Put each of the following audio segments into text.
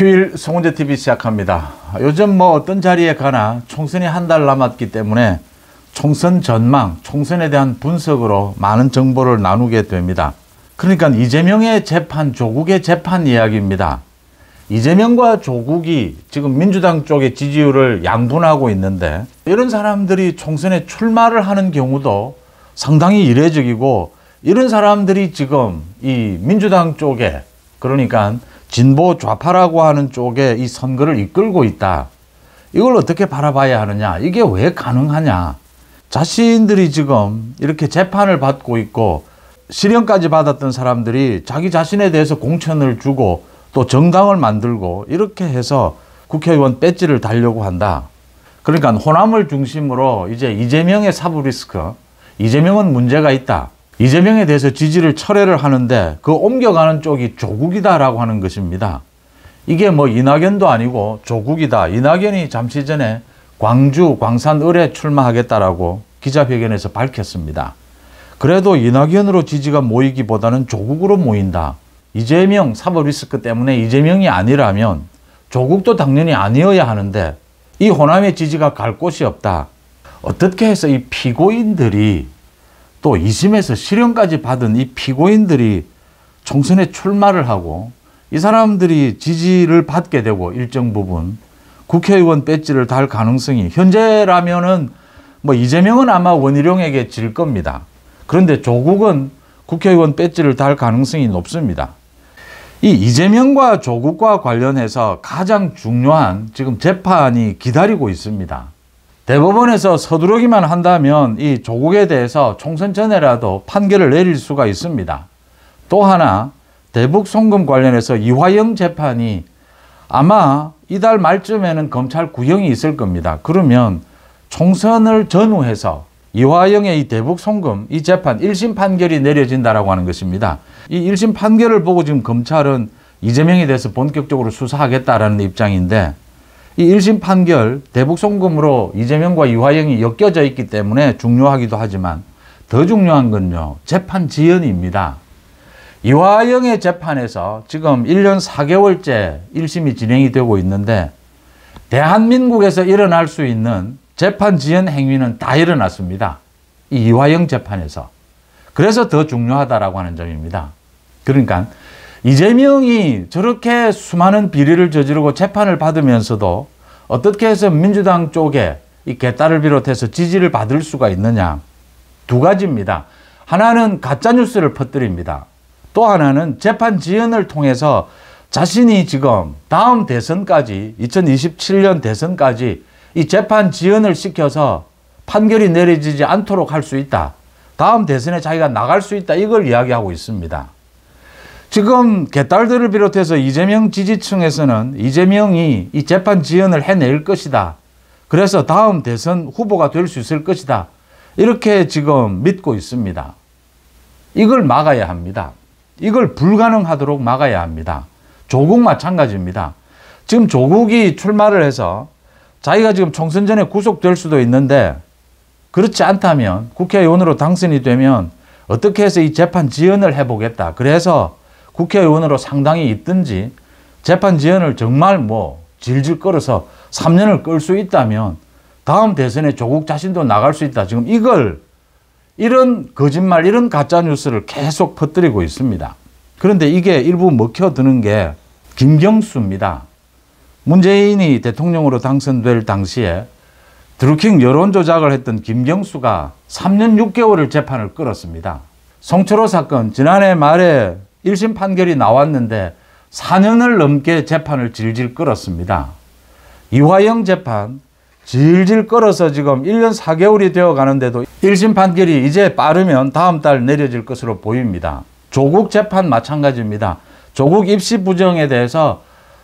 휴일 송은재TV 시작합니다. 요즘 어떤 자리에 가나 총선이 한 달 남았기 때문에 총선 전망, 총선에 대한 분석으로 많은 정보를 나누게 됩니다. 그러니까 이재명의 재판, 조국의 재판 이야기입니다. 이재명과 조국이 지금 민주당 쪽의 지지율을 양분하고 있는데, 이런 사람들이 총선에 출마를 하는 경우도 상당히 이례적이고, 이런 사람들이 지금 이 민주당 쪽에, 그러니까 진보 좌파라고 하는 쪽에 이 선거를 이끌고 있다. 이걸 어떻게 바라봐야 하느냐? 이게 왜 가능하냐? 자신들이 지금 이렇게 재판을 받고 있고 실형까지 받았던 사람들이 자기 자신에 대해서 공천을 주고 또 정당을 만들고 이렇게 해서 국회의원 배지를 달려고 한다. 그러니까 호남을 중심으로 이제 이재명의 사법 리스크, 이재명은 문제가 있다. 이재명에 대해서 지지를 철회를 하는데 그 옮겨가는 쪽이 조국이다라고 하는 것입니다. 이게 이낙연도 아니고 조국이다. 이낙연이 잠시 전에 광주, 광산 을에 출마하겠다라고 기자회견에서 밝혔습니다. 그래도 이낙연으로 지지가 모이기보다는 조국으로 모인다. 이재명 사법 리스크 때문에 이재명이 아니라면 조국도 당연히 아니어야 하는데 이 호남의 지지가 갈 곳이 없다. 어떻게 해서 이 피고인들이 또 2심에서 실형까지 받은 이 피고인들이 총선에 출마를 하고 이 사람들이 지지를 받게 되고 일정 부분 국회의원 배지를 달 가능성이 현재라면은 이재명은 아마 원희룡에게 질 겁니다. 그런데 조국은 국회의원 배지를 달 가능성이 높습니다. 이 이재명과 조국과 관련해서 가장 중요한 지금 재판이 기다리고 있습니다. 대법원에서 서두르기만 한다면 이 조국에 대해서 총선 전에라도 판결을 내릴 수가 있습니다. 또 하나 대북 송금 관련해서 이화영 재판이 아마 이달 말쯤에는 검찰 구형이 있을 겁니다. 그러면 총선을 전후해서 이화영의 이 대북 송금 이 재판 1심 판결이 내려진다라고 하는 것입니다. 이 1심 판결을 보고 지금 검찰은 이재명에 대해서 본격적으로 수사하겠다라는 입장인데, 이 1심 판결 대북 송금으로 이재명과 이화영이 엮여져 있기 때문에 중요하기도 하지만 더 중요한 건요, 재판 지연입니다. 이화영의 재판에서 지금 1년 4개월째 1심이 진행이 되고 있는데 대한민국에서 일어날 수 있는 재판 지연 행위는 다 일어났습니다. 이 이화영 재판에서. 그래서 더 중요하다라고 하는 점입니다. 그러니까 이재명이 저렇게 수많은 비리를 저지르고 재판을 받으면서도 어떻게 해서 민주당 쪽에 이 개딸을 비롯해서 지지를 받을 수가 있느냐. 두 가지입니다. 하나는 가짜뉴스를 퍼뜨립니다. 또 하나는 재판 지연을 통해서 자신이 지금 다음 대선까지 2027년 대선까지 이 재판 지연을 시켜서 판결이 내려지지 않도록 할 수 있다. 다음 대선에 자기가 나갈 수 있다. 이걸 이야기하고 있습니다. 지금 개딸들을 비롯해서 이재명 지지층에서는 이재명이 이 재판 지연을 해낼 것이다. 그래서 다음 대선 후보가 될 수 있을 것이다. 이렇게 지금 믿고 있습니다. 이걸 막아야 합니다. 이걸 불가능하도록 막아야 합니다. 조국 마찬가지입니다. 지금 조국이 출마를 해서 자기가 지금 총선 전에 구속될 수도 있는데, 그렇지 않다면 국회의원으로 당선이 되면 어떻게 해서 이 재판 지연을 해보겠다. 그래서 국회의원으로 상당히 있든지 재판 지연을 정말 질질 끌어서 3년을 끌 수 있다면 다음 대선에 조국 자신도 나갈 수 있다. 지금 이런 거짓말, 이런 가짜뉴스를 계속 퍼뜨리고 있습니다. 그런데 이게 일부 먹혀드는 게 김경수입니다. 문재인이 대통령으로 당선될 당시에 드루킹 여론조작을 했던 김경수가 3년 6개월을 재판을 끌었습니다. 송철호 사건 지난해 말에 1심 판결이 나왔는데 4년을 넘게 재판을 질질 끌었습니다. 이화영 재판 질질 끌어서 지금 1년 4개월이 되어 가는데도 1심 판결이 이제 빠르면 다음 달 내려질 것으로 보입니다. 조국 재판 마찬가지입니다. 조국 입시 부정에 대해서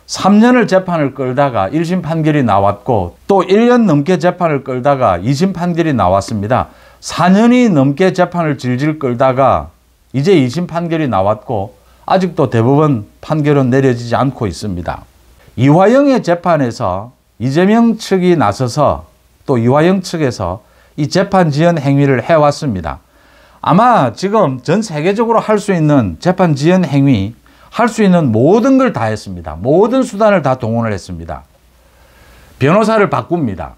3년을 재판을 끌다가 1심 판결이 나왔고 또 1년 넘게 재판을 끌다가 2심 판결이 나왔습니다. 4년이 넘게 재판을 질질 끌다가 이제 2심 판결이 나왔고 아직도 대법원 판결은 내려지지 않고 있습니다. 이화영의 재판에서 이재명 측이 나서서 또 이화영 측에서 이 재판 지연 행위를 해왔습니다. 아마 지금 전 세계적으로 할 수 있는 재판 지연 행위 할 수 있는 모든 걸 다 했습니다. 모든 수단을 다 동원을 했습니다. 변호사를 바꿉니다.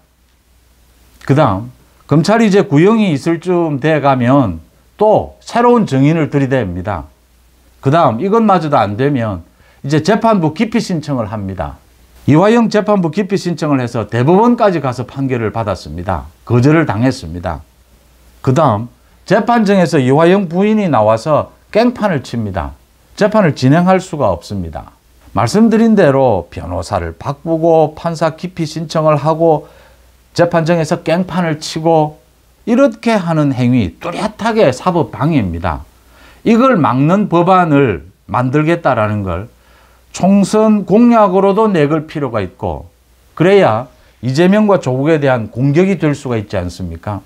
그 다음 검찰이 이제 구형이 있을 쯤 돼 가면 또 새로운 증인을 들이댑니다. 그 다음 이것마저도 안 되면 이제 재판부 기피 신청을 합니다. 이화영 재판부 기피 신청을 해서 대법원까지 가서 판결을 받았습니다. 거절을 당했습니다. 그 다음 재판정에서 이화영 부인이 나와서 깽판을 칩니다. 재판을 진행할 수가 없습니다. 말씀드린 대로 변호사를 바꾸고 판사 기피 신청을 하고 재판정에서 깽판을 치고 이렇게 하는 행위 뚜렷하게 사법 방해입니다. 이걸 막는 법안을 만들겠다라는 걸 총선 공약으로도 내걸 필요가 있고 그래야 이재명과 조국에 대한 공격이 될 수가 있지 않습니까?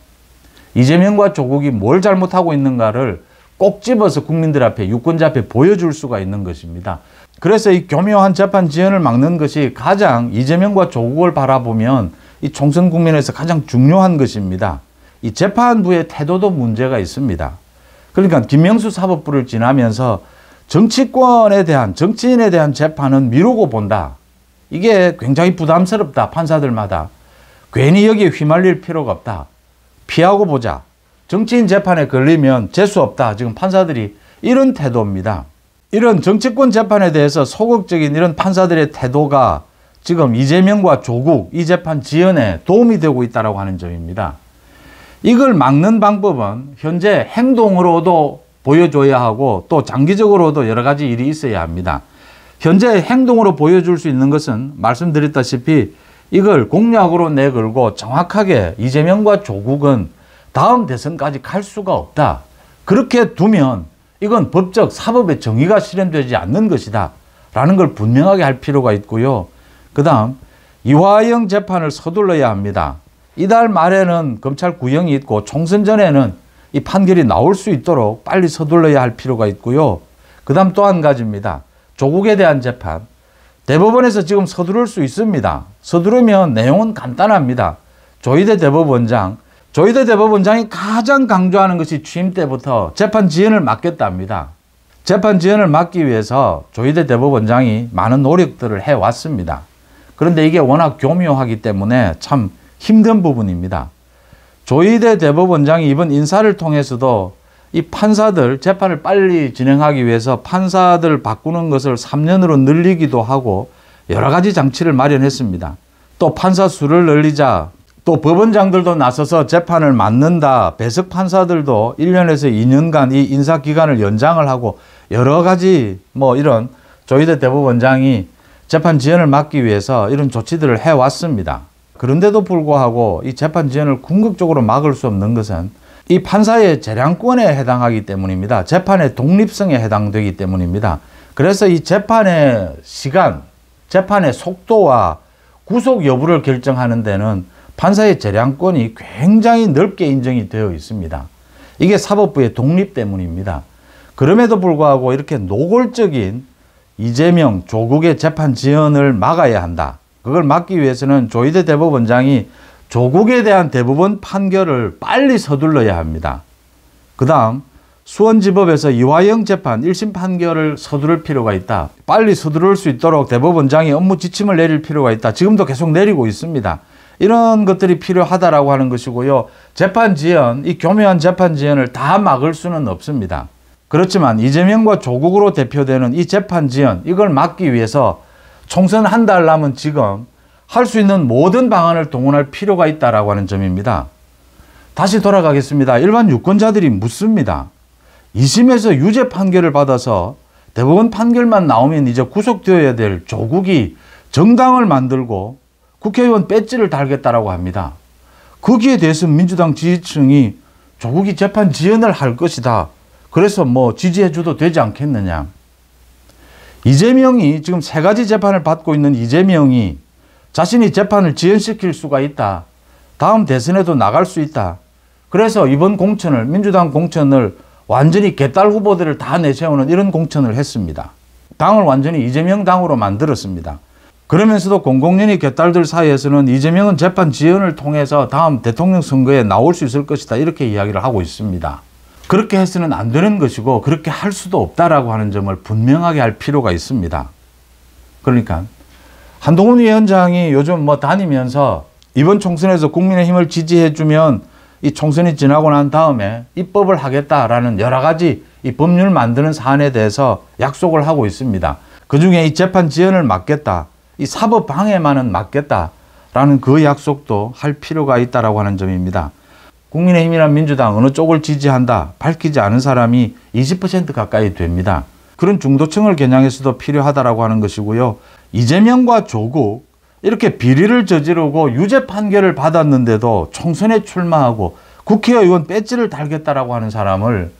이재명과 조국이 뭘 잘못하고 있는가를 꼭 집어서 국민들 앞에 유권자 앞에 보여줄 수가 있는 것입니다. 그래서 이 교묘한 재판 지연을 막는 것이 가장 이재명과 조국을 바라보면 이 총선 국면에서 가장 중요한 것입니다. 이 재판부의 태도도 문제가 있습니다. 그러니까 김명수 사법부를 지나면서 정치권에 대한 정치인에 대한 재판은 미루고 본다. 이게 굉장히 부담스럽다. 판사들마다. 괜히 여기에 휘말릴 필요가 없다. 피하고 보자. 정치인 재판에 걸리면 재수 없다. 지금 판사들이 이런 태도입니다. 이런 정치권 재판에 대해서 소극적인 이런 판사들의 태도가 지금 이재명과 조국 이 재판 지연에 도움이 되고 있다고 하는 점입니다. 이걸 막는 방법은 현재 행동으로도 보여줘야 하고 또 장기적으로도 여러 가지 일이 있어야 합니다. 현재 행동으로 보여줄 수 있는 것은 말씀드렸다시피 이걸 공약으로 내걸고 정확하게 이재명과 조국은 다음 대선까지 갈 수가 없다. 그렇게 두면 이건 법적 사법의 정의가 실현되지 않는 것이다. 라는 걸 분명하게 할 필요가 있고요. 그 다음 이화영 재판을 서둘러야 합니다. 이달 말에는 검찰 구형이 있고 총선 전에는 이 판결이 나올 수 있도록 빨리 서둘러야 할 필요가 있고요. 그 다음 또 한 가지입니다. 조국에 대한 재판. 대법원에서 지금 서두를 수 있습니다. 서두르면 내용은 간단합니다. 조희대 대법원장이 가장 강조하는 것이 취임 때부터 재판 지연을 막겠답니다. 재판 지연을 막기 위해서 조희대 대법원장이 많은 노력들을 해왔습니다. 그런데 이게 워낙 교묘하기 때문에 참 힘든 부분입니다. 조희대 대법원장이 이번 인사를 통해서도 이 판사들 재판을 빨리 진행하기 위해서 판사들 바꾸는 것을 3년으로 늘리기도 하고 여러 가지 장치를 마련했습니다. 또 판사 수를 늘리자 또 법원장들도 나서서 재판을 맡는다. 배석 판사들도 1년에서 2년간 이 인사 기간을 연장을 하고 여러 가지 이런 조희대 대법원장이 재판 지연을 막기 위해서 이런 조치들을 해왔습니다. 그런데도 불구하고 이 재판 지연을 궁극적으로 막을 수 없는 것은 이 판사의 재량권에 해당하기 때문입니다. 재판의 독립성에 해당되기 때문입니다. 그래서 이 재판의 시간, 재판의 속도와 구속 여부를 결정하는 데는 판사의 재량권이 굉장히 넓게 인정이 되어 있습니다. 이게 사법부의 독립 때문입니다. 그럼에도 불구하고 이렇게 노골적인 이재명, 조국의 재판 지연을 막아야 한다. 그걸 막기 위해서는 조희대 대법원장이 조국에 대한 대법원 판결을 빨리 서둘러야 합니다. 그 다음 수원지법에서 이화영 재판 1심 판결을 서두를 필요가 있다. 빨리 서두를 수 있도록 대법원장이 업무 지침을 내릴 필요가 있다. 지금도 계속 내리고 있습니다. 이런 것들이 필요하다라고 하는 것이고요. 재판 지연, 이 교묘한 재판 지연을 다 막을 수는 없습니다. 그렇지만 이재명과 조국으로 대표되는 이 재판 지연, 이걸 막기 위해서 총선 한 달 남은 지금 할 수 있는 모든 방안을 동원할 필요가 있다라고 하는 점입니다. 다시 돌아가겠습니다. 일반 유권자들이 묻습니다. 2심에서 유죄 판결을 받아서 대법원 판결만 나오면 이제 구속되어야 될 조국이 정당을 만들고 국회의원 배지를 달겠다라고 합니다. 거기에 대해서 민주당 지지층이 조국이 재판 지연을 할 것이다. 그래서 지지해줘도 되지 않겠느냐. 이재명이 지금 3가지 재판을 받고 있는 이재명이 자신이 재판을 지연시킬 수가 있다. 다음 대선에도 나갈 수 있다. 그래서 이번 공천을, 민주당 공천을 완전히 개딸 후보들을 다 내세우는 이런 공천을 했습니다. 당을 완전히 이재명 당으로 만들었습니다. 그러면서도 공공연히 개딸들 사이에서는 이재명은 재판 지연을 통해서 다음 대통령 선거에 나올 수 있을 것이다. 이렇게 이야기를 하고 있습니다. 그렇게 해서는 안 되는 것이고 그렇게 할 수도 없다라고 하는 점을 분명하게 할 필요가 있습니다. 그러니까 한동훈 위원장이 요즘 다니면서 이번 총선에서 국민의힘을 지지해주면 이 총선이 지나고 난 다음에 입법을 하겠다라는 여러 가지 이 법률 만드는 사안에 대해서 약속을 하고 있습니다. 그중에 이 재판 지연을 막겠다, 이 사법 방해만은 막겠다라는 그 약속도 할 필요가 있다라고 하는 점입니다. 국민의힘이나 민주당 어느 쪽을 지지한다 밝히지 않은 사람이 20% 가까이 됩니다. 그런 중도층을 겨냥해서도 필요하다라고 하는 것이고요. 이재명과 조국 이렇게 비리를 저지르고 유죄 판결을 받았는데도 총선에 출마하고 국회의원 배지를 달겠다라고 하는 사람을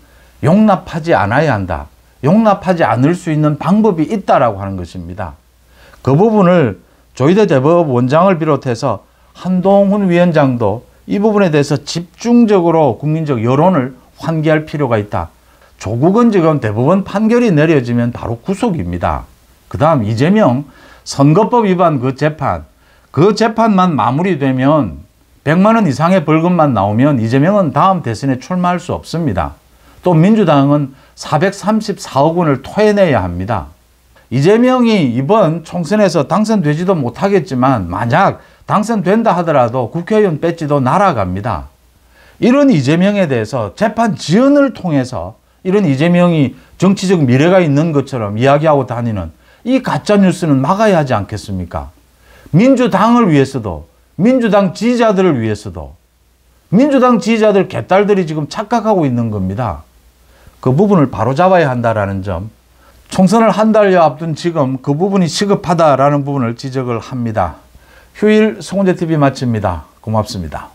용납하지 않아야 한다. 용납하지 않을 수 있는 방법이 있다라고 하는 것입니다. 그 부분을 조희대 대법원장을 비롯해서 한동훈 위원장도 이 부분에 대해서 집중적으로 국민적 여론을 환기할 필요가 있다. 조국은 지금 대법원 판결이 내려지면 바로 구속입니다. 그 다음 이재명 선거법 위반 그 재판만 마무리되면 100만 원 이상의 벌금만 나오면 이재명은 다음 대선에 출마할 수 없습니다. 또 민주당은 434억 원을 토해내야 합니다. 이재명이 이번 총선에서 당선되지도 못하겠지만 만약 당선된다 하더라도 국회의원 배지도 날아갑니다. 이런 이재명에 대해서 재판 지연을 통해서 이런 이재명이 정치적 미래가 있는 것처럼 이야기하고 다니는 이 가짜뉴스는 막아야 하지 않겠습니까? 민주당을 위해서도, 민주당 지지자들을 위해서도, 민주당 지지자들 개딸들이 지금 착각하고 있는 겁니다. 그 부분을 바로잡아야 한다는 점, 총선을 한 달여 앞둔 지금 그 부분이 시급하다라는 부분을 지적을 합니다. 휴일 송은재TV 마칩니다. 고맙습니다.